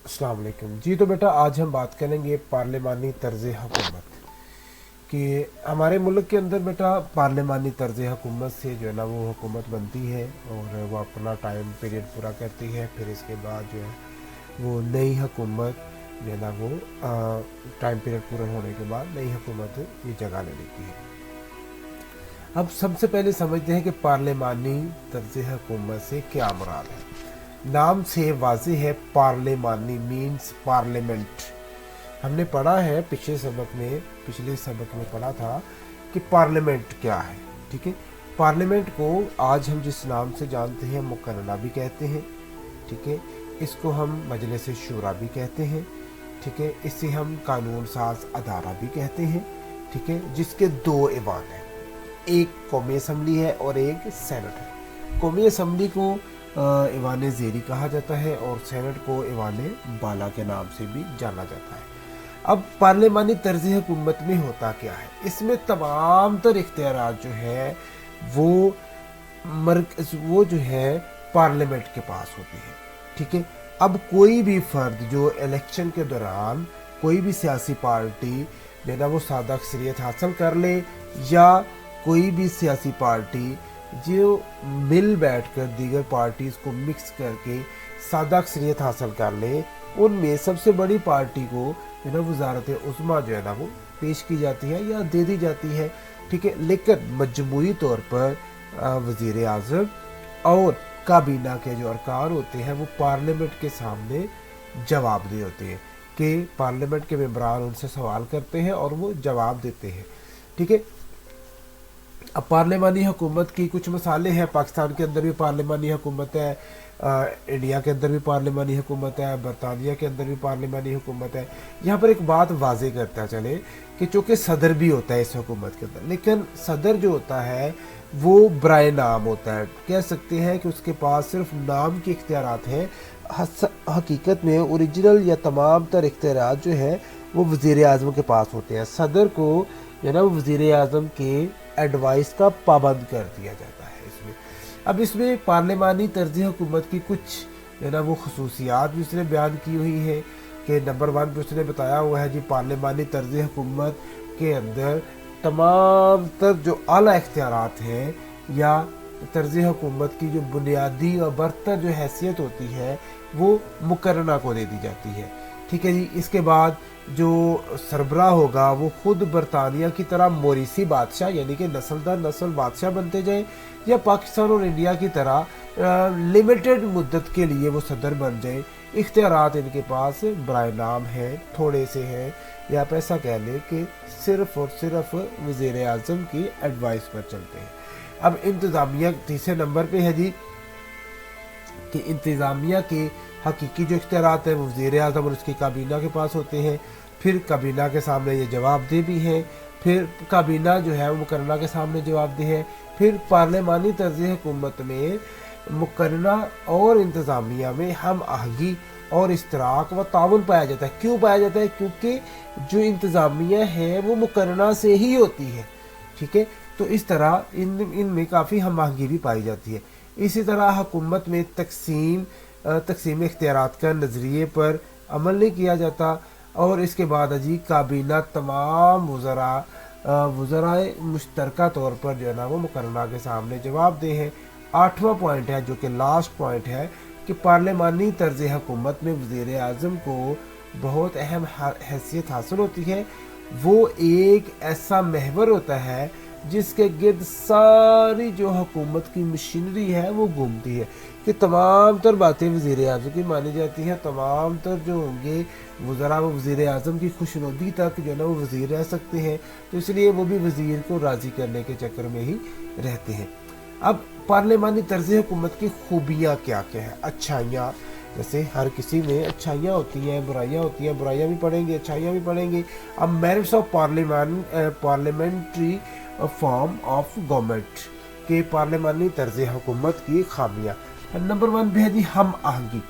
अस्सलाम वालेकुम जी। तो बेटा आज हम बात करेंगे पार्लिमानी तर्ज हुकूमत कि हमारे मुल्क के अंदर बेटा पार्लिमानी तर्ज हुकूमत से जो है ना वो हुकूमत बनती है और वो अपना टाइम पीरियड पूरा करती है। फिर इसके बाद जो है वो नई हुकूमत जो है ना वो टाइम पीरियड पूरा होने के बाद नई हुकूमत ये जगह ले लेती है। अब सबसे पहले समझते हैं कि पार्लिमानी तर्ज हुकूमत से क्या मुराद है। नाम से वाज़ेह है, पार्लिमानी मीन्स पार्लियामेंट। हमने पढ़ा है पिछले सबक में पढ़ा था कि पार्लियामेंट क्या है। ठीक है, पार्लियामेंट को आज हम जिस नाम से जानते हैं मुकर्ररा भी कहते हैं। ठीक है, इसको हम मजलिस शूरा भी कहते हैं। ठीक है, इसे हम कानून साज अदारा भी कहते हैं। ठीक है, जिसके दो ऐवान हैं, एक कौमी असम्बली है और एक सेनेट है। कौमी असम्बली को ऐवान ज़ेरी कहा जाता है और सेनेट को ऐवान बाला के नाम से भी जाना जाता है। अब पार्लिमानी तर्ज हुकूमत में होता क्या है, इसमें तमाम तर इख्तियारात जो है वो जो है पार्लियामेंट के पास होती है। ठीक है, अब कोई भी फ़र्द जो इलेक्शन के दौरान कोई भी सियासी पार्टी जो ना वो सादा अक्सरियत हासिल कर ले या कोई भी सियासी पार्टी जो मिल बैठकर दीगर पार्टीज़ को मिक्स करके सादा अक्सरियत हासिल कर ले, उनमें सबसे बड़ी पार्टी को जो ना वज़ारत उज़्मा जो है ना वो पेश की जाती है या दे दी जाती है। ठीक है, लेकिन मजमूई तौर पर वज़ीर आज़म और काबीना के जो अरकान होते हैं वो पार्लियामेंट के सामने जवाबदेह होते हैं कि पार्लियामेंट के मेंबरान उनसे सवाल करते हैं और वो जवाब देते हैं। ठीक है, अब पार्लिमानी हुकूमत की कुछ मसाले हैं। पाकिस्तान के अंदर भी पार्लिमानी हुकूमत है, इंडिया के अंदर भी पार्लिमानी हुकूमत है, बरतानिया के अंदर भी पार्लिमानी हुकूमत है। यहाँ पर एक बात वाजे करता चले कि चूँकि सदर भी होता है इस हुकूमत के अंदर, लेकिन सदर जो होता है वो बराए नाम होता है। कह सकते हैं कि उसके पास सिर्फ नाम के इख्तियारात हैं। हकीकत में ओरिजिनल या तमाम तर इख्तियारात जो है वो वज़ीर आज़म के पास होते हैं। सदर को जो ना वो वज़ीर आज़म के एडवाइस का पाबंद कर दिया जाता है इसमें। अब इसमें पार्लिमानी तर्ज हुकूमत की कुछ जो ना वो खसूसियात भी उसने बयान की हुई है कि नंबर 1 पे उसने बताया हुआ है जी पार्लिमानी तर्ज हुकूमत के अंदर तमाम तर जो आला इख्तियारात हैं या तर्ज हुकूमत की जो बुनियादी और बरतर जो हैसियत होती है वो मुकर्ररा को दे दी जाती है। ठीक है जी, इसके बाद जो सरबराह होगा वो खुद बरतानिया की तरह मोरिसी बादशाह यानी कि नस्ल दर नस्ल बादशाह बनते जाए या पाकिस्तान और इंडिया की तरह लिमिटेड मुद्दत के लिए वो सदर बन जाए। इख्तियारात इनके पास बराए नाम है, थोड़े से हैं, या आप ऐसा कह लें कि सिर्फ़ और सिर्फ वज़ीर आज़म की एडवाइस पर चलते हैं। अब इंतज़ामिया तीसरे नंबर पे है जी कि इंतज़ामिया के हकीकी जो इख्तियारात हैं वो वज़ीर आज़म और उसकी काबीना के पास होते हैं। फिर काबीना के सामने ये जवाबदेह भी हैं, फिर काबीना जो है वो मुकर्ररा के सामने जवाबदेह है। फिर पार्लिमानी तर्ज हुकूमत में मुकर्ररा और इंतज़ामिया में हम आहंगी और इश्तराक व ताउन पाया जाता है। क्यों पाया जाता है? क्योंकि जो इंतज़ामिया है वो मुकर्ररा से ही होती है। ठीक है, तो इस तरह इनमें काफ़ी हम आहंगी भी पाई जाती है। इसी तरह हुकूमत में तकसीम इख्तियारात का नज़रिए पर अमल नहीं किया जाता। और इसके बाद अजी काबीना तमाम वज़राए मुश्तरका तौर पर जो है ना वो मुकर्ररा के सामने जवाबदेह है। 8वां पॉइंट है जो कि लास्ट पॉइंट है कि पार्लिमानी तर्ज हुकूमत में वज़ीर आज़म को बहुत अहम हैसियत हासिल होती है। वो एक ऐसा महवर होता है जिसके गिर्द सारी जो हुकूमत की मशीनरी है वो घूमती है कि तमाम तर बातें वज़ीर आज़म की मानी जाती हैं। तमाम तर जो होंगे वज़रा वो वज़ीर आज़म की खुशनुदी तक जो है ना वो वज़ीर रह सकते हैं, तो इसलिए वो भी वज़ीर को राज़ी करने के चक्कर में ही रहते हैं। अब पार्लिमानी तर्ज हुकूमत की खूबियाँ क्या क्या हैं? अच्छाइयाँ, जैसे हर किसी में अच्छाइयाँ होती हैं, बुराइयाँ होती हैं, बुराइयाँ भी पढ़ेंगे, अच्छाइयाँ भी पढ़ेंगे। अब merits of parliamentary form of government के पार्लिमानी तर्ज हुकूमत की खामियाँ। नंबर 1 भी है जी हम आहंगी।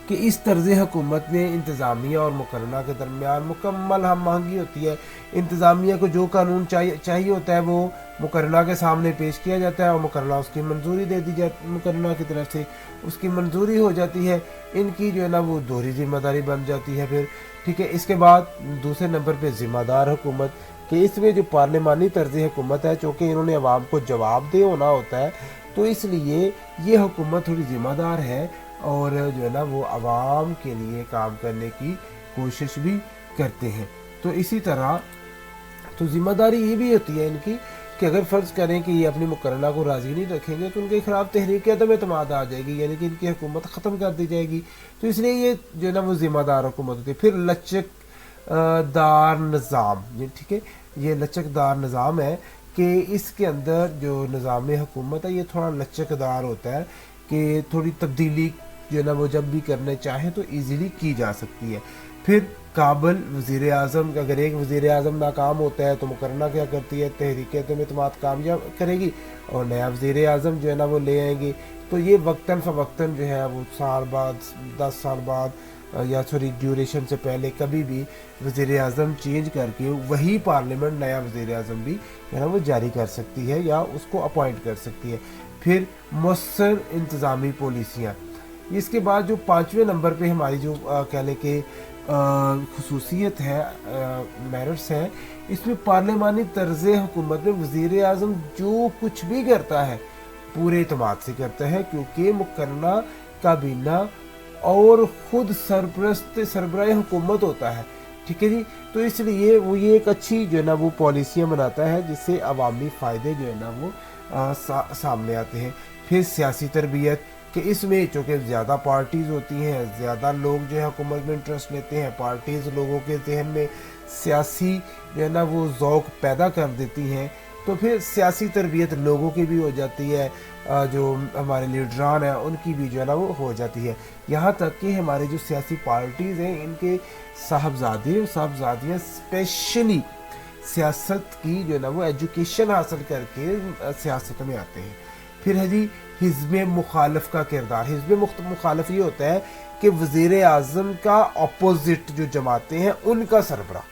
کہ اس طرز حکومت میں انتظامیہ اور مقرنہ کے درمیان مکمل ہم آہنگی ہوتی ہے. انتظامیہ کو جو قانون چاہیے ہوتا ہے وہ مقرنہ کے سامنے پیش کیا جاتا ہے اور مقرنہ اس کی منظوری دے دی جاتی، مقرنہ کی طرف سے اس کی منظوری ہو جاتی ہے. ان کی جو ہے نا وہ دوہری ذمہ داری بن جاتی ہے پھر. ٹھیک ہے، اس کے بعد دوسرے نمبر پہ ذمہ دار حکومت، کہ اس میں جو پارلیمانی طرز حکومت ہے، چونکہ انہوں نے عوام کو جواب دہ ہونا ہوتا ہے تو اس لیے یہ حکومت تھوڑی ذمہ دار ہے اور جو ہے نا وہ عوام کے لیے کام کرنے کی کوشش بھی کرتے ہیں. تو اسی طرح تو ذمہ داری یہ بھی ہوتی ہے ان کی کہ اگر فرض کریں کہ یہ اپنی مقرنہ کو راضی نہیں رکھیں گے تو ان کے خلاف تحریک عدم اعتماد آ جائے گی، یعنی کہ ان کی حکومت ختم کر دی جائے گی. تو اس لیے یہ جو ہے نا وہ ذمہ دار حکومت ہوتی ہے. پھر لچک دار نظام، یہ ٹھیک ہے، یہ لچک دار نظام ہے کہ اس کے اندر جو نظام حکومت ہے یہ تھوڑا لچک دار ہوتا ہے کہ تھوڑی تبدیلی جو ہے نا وہ جب بھی کرنے چاہیں تو ایزیلی کی جا سکتی ہے. پھر قابل وزیر اعظم، اگر ایک وزیر اعظم ناکام ہوتا ہے تو مقرنہ کیا کرتی ہے، تحریک عدم اعتماد کامیاب کرے گی اور نیا وزیر اعظم جو ہے نا وہ لے آئیں گے. تو یہ وقتاً فوقتاً جو ہے وہ سال بعد 10 سال بعد یا ڈیوریشن سے پہلے کبھی بھی وزیر اعظم چینج کر کے وہی پارلیمنٹ نیا وزیر اعظم بھی جو ہے نا وہ جاری کر سکتی ہے یا اس کو اپوائنٹ کر سکتی ہے. پھر مؤثر انتظامی پالیسیاں. اس کے بعد جو 5ویں نمبر پہ ہماری جو کہہ لیں کہ خصوصیت ہے، میرٹس ہیں، اس میں پارلیمانی طرز حکومت میں وزیر اعظم جو کچھ بھی کرتا ہے پورے اعتماد سے کرتا ہے کیونکہ مقرنہ کابینہ اور خود سربراہ حکومت ہوتا ہے. ٹھیک ہے جی، تو اس لیے وہ یہ ایک اچھی جو ہے نا وہ پالیسیاں بناتا ہے جس سے عوامی فائدے جو ہے نا وہ سامنے آتے ہیں. پھر سیاسی تربیت، کہ اس میں چونکہ زیادہ پارٹیز ہوتی ہیں، زیادہ لوگ جو ہے حکومت میں انٹرسٹ لیتے ہیں، پارٹیز لوگوں کے ذہن میں سیاسی جو ہے نا وہ ذوق پیدا کر دیتی ہیں، تو پھر سیاسی تربیت لوگوں کی بھی ہو جاتی ہے، جو ہمارے لیڈران ہیں ان کی بھی جو ہے نا وہ ہو جاتی ہے. یہاں تک کہ ہمارے جو سیاسی پارٹیز ہیں ان کے صاحبزادے اور صاحبزادیاں اسپیشلی سیاست کی جو ہے نا وہ ایجوکیشن حاصل کر کے سیاست میں آتے ہیں. پھر ہے جی حزب مخالف کا کردار. حزب مخالف یہ ہوتا ہے کہ وزیر اعظم کا اپوزٹ جو جماعتیں ہیں ان کا سربراہ.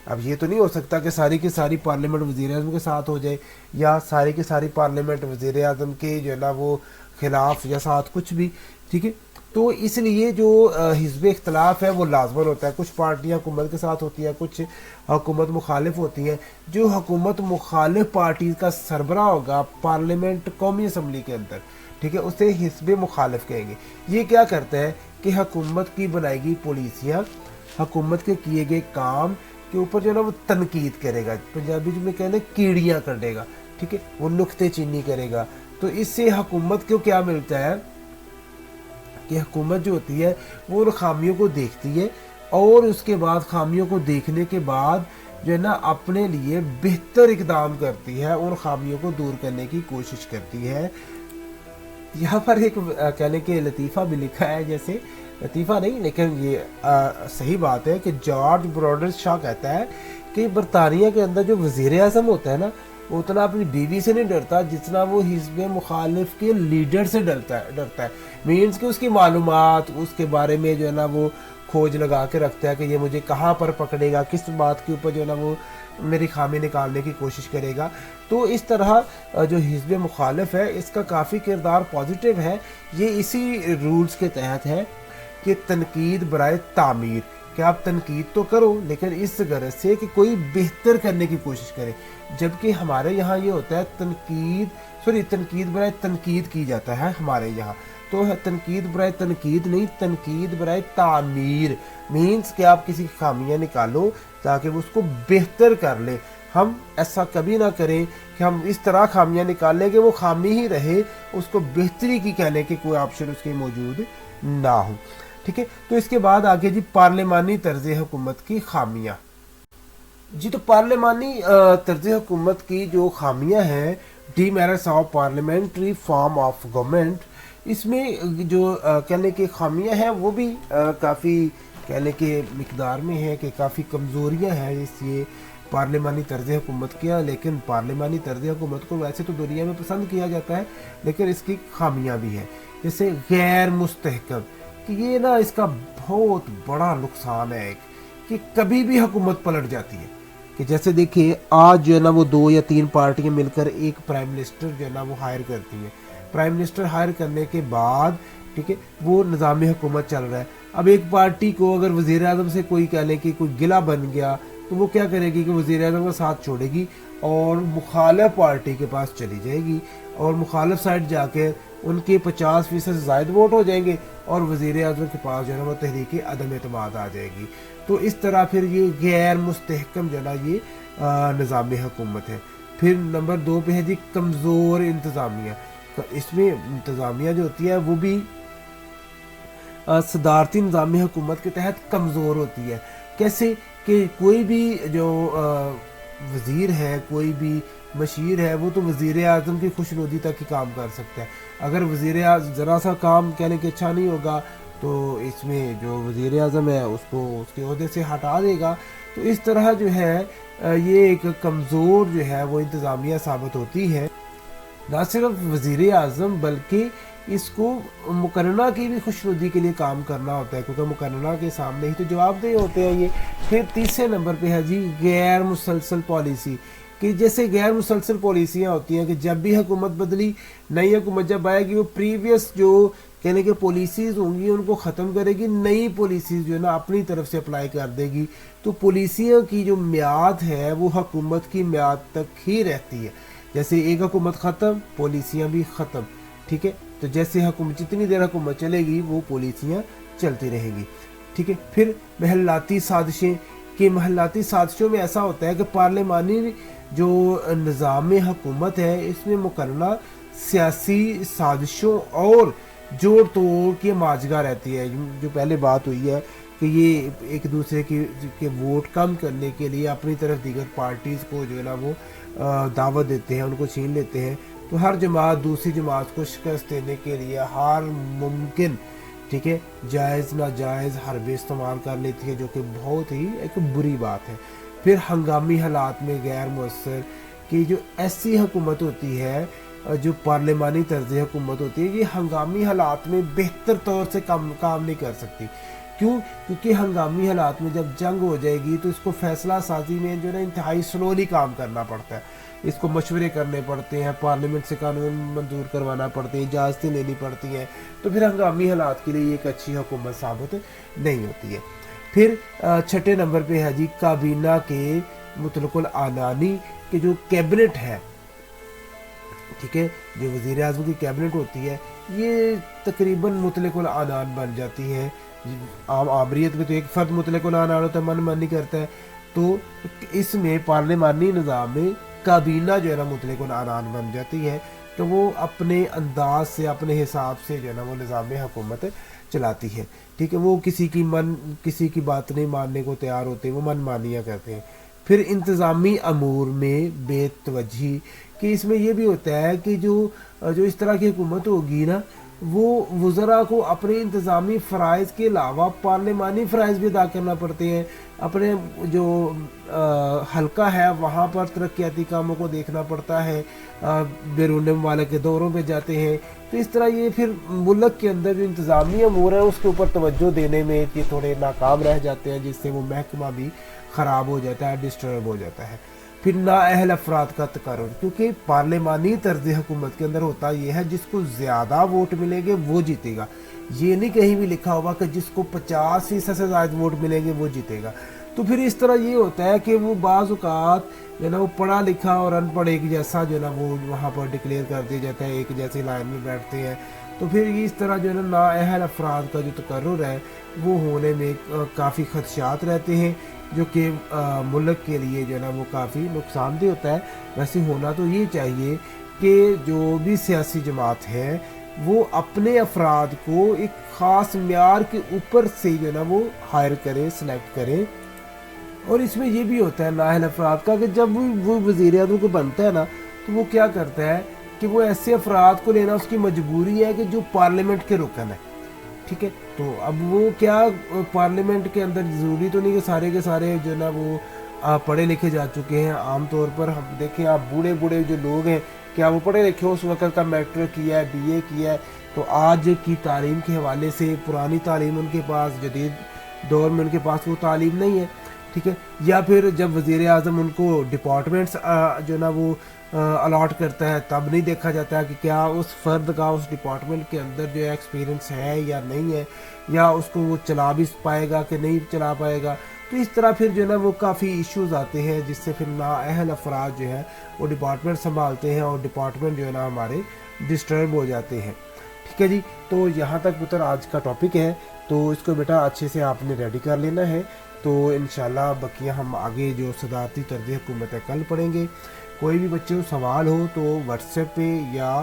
اب یہ تو نہیں ہو سکتا کہ ساری کی ساری پارلیمنٹ وزیر اعظم کے ساتھ ہو جائے یا ساری کی ساری پارلیمنٹ وزیر اعظم کے جو ہے نا وہ خلاف یا ساتھ کچھ بھی. ٹھیک ہے، تو اس لیے جو حزب اختلاف ہے وہ لازمن ہوتا ہے. کچھ پارٹیاں حکومت کے ساتھ ہوتی ہیں، کچھ حکومت مخالف ہوتی ہیں. جو حکومت مخالف پارٹی کا سربراہ ہوگا پارلیمنٹ قومی اسمبلی کے اندر، ٹھیک ہے، اسے حزب مخالف کہیں گے. یہ کیا کرتا ہے کہ حکومت کی بنائی گئی پالیسیاں، حکومت کے کیے گئے کام کے اوپر جو ہے نا وہ تنقید کرے گا. پنجابی میں کہنا کیڑیاں کر دے گا. ٹھیک ہے، وہ نکتے چینی کرے گا. تو اس سے حکومت کو کیا ملتا ہے کہ حکومت جو ہوتی ہے وہ ان خامیوں کو دیکھتی ہے اور اس کے بعد خامیوں کو دیکھنے کے بعد جو ہے نا اپنے لیے بہتر اقدام کرتی ہے، ان خامیوں کو دور کرنے کی کوشش کرتی ہے. یہاں پر ایک کہنے کے لطیفہ بھی لکھا ہے، جیسے لطیفہ نہیں لیکن یہ صحیح بات ہے کہ جارج برونڈ شاہ کہتا ہے کہ برطانیہ کے اندر جو وزیر اعظم ہوتا ہے نا وہ اتنا اپنی بیوی سے نہیں ڈرتا جتنا وہ حزب مخالف کے لیڈر سے ڈرتا ہے. مینس کہ اس کی معلومات اس کے بارے میں جو ہے نا وہ کھوج لگا کے رکھتا ہے کہ یہ مجھے کہاں پر پکڑے گا، کس بات کے اوپر جو ہے نا وہ میری خامی نکالنے کی کوشش کرے گا. تو اس طرح جو حزب مخالف ہے اس کا کافی کردار پازیٹیو ہے. یہ اسی رولز کے تحت ہے کہ تنقید برائے تعمیر، کہ آپ تنقید تو کرو لیکن اس غرض سے کہ کوئی بہتر کرنے کی کوشش کرے. جبکہ ہمارے یہاں یہ ہوتا ہے تنقید برائے تنقید کی جاتا ہے ہمارے یہاں. تو تنقید برائے تنقید نہیں، تنقید برائے تعمیر. مینس کہ آپ کسی خامیاں نکالو تاکہ وہ اس کو بہتر کر لے. ہم ایسا کبھی نہ کریں کہ ہم اس طرح خامیاں نکالیں کہ وہ خامی ہی رہے، اس کو بہتری کی کہنے کے کوئی آپشن اس کے موجود نہ ہو. ٹھیک ہے، تو اس کے بعد آگے جی پارلیمانی طرز حکومت کی خامیاں. جی تو پارلیمانی طرز حکومت کی جو خامیاں ہیں، demerits of parliamentary form of government, اس میں جو کہنے کی خامیاں ہیں وہ بھی کافی کہنے کے مقدار میں ہیں کہ کافی کمزوریاں ہیں اس یہ پارلیمانی طرز حکومت کیا. لیکن پارلیمانی طرز حکومت کو ویسے تو دنیا میں پسند کیا جاتا ہے لیکن اس کی خامیاں بھی ہیں. جیسے غیر مستحکم، कि ये ना इसका बहुत बड़ा नुकसान है कि कभी भी हुकूमत पलट जाती है। कि जैसे देखिए आज जो है ना वो 2 या 3 पार्टियां मिलकर एक प्राइम मिनिस्टर जो है ना वो हायर करती हैं। प्राइम मिनिस्टर हायर करने के बाद ठीक है वो निज़ाम हुकूमत चल रहा है। अब एक पार्टी को अगर वज़ीर आज़म से कोई कह ले कि कोई गिला बन गया तो वो क्या करेगी कि वज़ीर आज़म का साथ छोड़ेगी और मुखालिफ पार्टी के पास चली जाएगी और मुखालिफ साइड जाके उनके 50% से ज़ायद वोट हो जाएंगे और वज़ीर आज़म के पास जो है ना वो तहरीक अदम एतमाद आ जाएगी। तो इस तरह फिर ये गैर मुस्तहकम जो है ना ये निज़ाम हुकूमत है। फिर नंबर 2 पे है जी कमज़ोर इंतज़ामिया। तो इसमें इंतज़ामिया जो होती है वो भी सदारती निज़ाम हुकूमत के तहत कमज़ोर होती है। कैसे कि कोई भी जो वज़ीर है, कोई भी मशीर है, वो तो वज़ीर आज़म की खुशनुदी तक ही काम कर सकता है। अगर वज़ीर आज़म ज़रा सा काम कहने के अच्छा नहीं होगा तो इसमें जो वज़ीर आज़म है उसको उसके ओहदे से हटा देगा। तो इस तरह जो है ये एक कमज़ोर जो है वो इंतज़ामिया साबित होती है। ना सिर्फ वज़ीर आज़म बल्कि इसको मुकर्रना की भी खुशनुदी के लिए काम करना होता है क्योंकि मुकर्रना के सामने ही तो जवाबदेह होते हैं ये। फिर तीसरे नंबर पे है जी गैर मुसलसल पॉलिसी। कि जैसे गैर मुसलसल पॉलिसियाँ होती हैं कि जब भी हुकूमत बदली, नई हुकूमत जब आएगी वो प्रीवियस जो कहने के पॉलिसीज़ होंगी उनको ख़त्म करेगी, नई पॉलिसीज़ जो है ना अपनी तरफ से अप्लाई कर देगी। तो पॉलिसियों की जो म्याद है वो हुकूमत की म्याद तक ही रहती है। जैसे एक हुकूमत ख़त्म, पॉलिसियाँ भी ख़त्म, ठीक है। तो जैसे हुकूमत जितनी देर हुकूमत चलेगी वो पॉलिसियाँ चलती रहेंगी, ठीक है। फिर महलाती साजिशें। कि महलाती साजिशों में ऐसा होता है कि पार्लिमानी जो निज़ाम हुकूमत है इसमें मुकर्रना सियासी साजिशों और जोड़ तोड़ की माजगा रहती है। जो पहले बात हुई है कि ये एक दूसरे के वोट कम करने के लिए अपनी तरफ दीगर पार्टीज़ को जो है ना वो दावत देते हैं, उनको छीन लेते हैं। तो हर जमात दूसरी जमात को शिकस्त देने के लिए हर मुमकिन ठीक है जायज़ नाजायज़ हरबे इस्तेमाल कर लेती है, जो कि बहुत ही एक बुरी बात है। फिर हंगामी हालात में गैर मुअस्सर। कि जो ऐसी हुकूमत होती है, जो पार्लिमानी तर्ज हुकूमत होती है, ये हंगामी हालात में बेहतर तौर से काम नहीं कर सकती। क्यों? क्योंकि हंगामी हालात में जब जंग हो जाएगी तो इसको फैसला साजी में जो है इंतहाई स्लोली काम करना पड़ता है। इसको मशवरे करने पड़ते हैं, पार्लियामेंट से कानून मंजूर करवाना पड़ते हैं, इजाज़तें लेनी पड़ती हैं। तो फिर हंगामी हालात के लिए एक अच्छी हुकूमत साबित नहीं होती है। फिर छठे नंबर पे है जी काबीना के मुतलकुल आनानी। कि जो कैबिनेट है, ठीक है, जो वज़ीर आज़म की कैबिनेट होती है ये तकरीबन मुतलकुल आनान बन जाती है। आम आमरीत में तो एक फ़र्द मुतलकुल आनान होता है, मन मानी करता है। तो इसमें पार्लिमानी निज़ाम में काबीना जो है ना मुतलकुल आनान बन जाती है। तो वो अपने अंदाज से अपने हिसाब से जो है ना वो निज़ाम हुकूमत चलाती है, ठीक है। वो किसी की बात नहीं मानने को तैयार होते, वो मन मानियाँ करते हैं। फिर इंतज़ामी अमूर में बेतवजही। कि इसमें यह भी होता है कि जो इस तरह की हुकूमत होगी ना वो वज़रा को अपने इंतज़ामी फ़राइज़ के अलावा पार्लिमानी फ़राइज़ भी अदा करना पड़ते हैं। अपने जो हल्का है वहाँ पर तरक्याती कामों को देखना पड़ता है, बैरून मुल्क के दौरों पे जाते हैं। तो इस तरह ये फिर मुल्क के अंदर जो इंतज़ामी अमूर है उसके ऊपर तवज्जो देने में ये थोड़े नाकाम रह जाते हैं, जिससे वो महकमा भी ख़राब हो जाता है, डिस्टर्ब हो जाता है। फिर नाअहल अफराद का तकर्रुर। क्योंकि पार्लिमानी तर्ज हुकूमत के अंदर होता यह है जिसको ज़्यादा वोट मिलेंगे वो जीतेगा। ये नहीं कहीं भी लिखा होगा कि जिसको 50% से ज़्यादा वोट मिलेंगे वो जीतेगा। तो फिर इस तरह ये होता है कि वो बाज़ औक़ात जो है ना वो पढ़ा लिखा और अनपढ़ एक जैसा जो है ना वो वहाँ पर डिक्लेयर कर दिया जाता है, एक जैसी लाइन में बैठते हैं। तो फिर इस तरह जो है ना नाअहल अफराद का जो तकर्रुर है वो होने में काफ़ी खदशात रहते हैं, जो कि मुल्क के लिए जो है ना वो काफ़ी नुकसानदेह होता है। वैसे होना तो ये चाहिए कि जो भी सियासी जमात है वो अपने अफराद को एक ख़ास म्यार के ऊपर से जो है ना वो हायर करे, सेलेक्ट करे। और इसमें ये भी होता है नाअहल अफराद का कि जब वो वज़ीर आज़म को बनता है ना तो वो क्या करता है कि वो ऐसे अफराद को लेना उसकी मजबूरी है कि जो पार्लियामेंट के रुकन है, ठीक है। तो अब वो क्या पार्लियामेंट के अंदर ज़रूरी तो नहीं कि सारे के सारे जो ना वो पढ़े लिखे जा चुके हैं। आम तौर पर हम देखें, आप बूढ़े बूढ़े जो लोग हैं क्या वो पढ़े लिखे उस वक्त का मैट्रिक किया है, BA किया है, تو آج کی تعلیم کے حوالے سے پرانی تعلیم ان کے پاس، جدید دور میں ان کے پاس وہ تعلیم نہیں ہے، ٹھیک ہے. یا پھر جب وزیر اعظم ان کو ڈپارٹمنٹس جو نا وہ الاٹ کرتا ہے، تب نہیں دیکھا جاتا کہ کیا اس فرد کا اس ڈپارٹمنٹ کے اندر جو ہے ایکسپیرینس ہے یا نہیں ہے، یا اس کو وہ چلا بھی پائے گا کہ نہیں چلا پائے گا. تو اس طرح پھر جو ہے نا وہ کافی ایشوز آتے ہیں، جس سے پھر نااہل افراد جو ہیں وہ ڈپارٹمنٹ سنبھالتے ہیں، اور ڈپارٹمنٹ جو ہے نا ہمارے ڈسٹرب ہو جاتے ہیں. ٹھیک ہے جی. تو یہاں تک پتر آج کا ٹاپک ہے، تو اس کو بیٹا اچھے سے آپ نے ریڈی کر لینا ہے. تو انشاءاللہ بقیہ ہم آگے جو صدارتی طرز حکومت ہے کل پڑھیں گے. کوئی بھی بچے کو سوال ہو تو واٹس ایپ پہ یا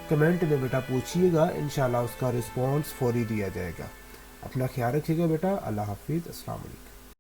کمنٹ میں بیٹا پوچھیے گا، انشاءاللہ اس کا رسپانس فوری دیا جائے گا. اپنا خیال رکھیے گا بیٹا. اللہ حافظ. السلام علیکم.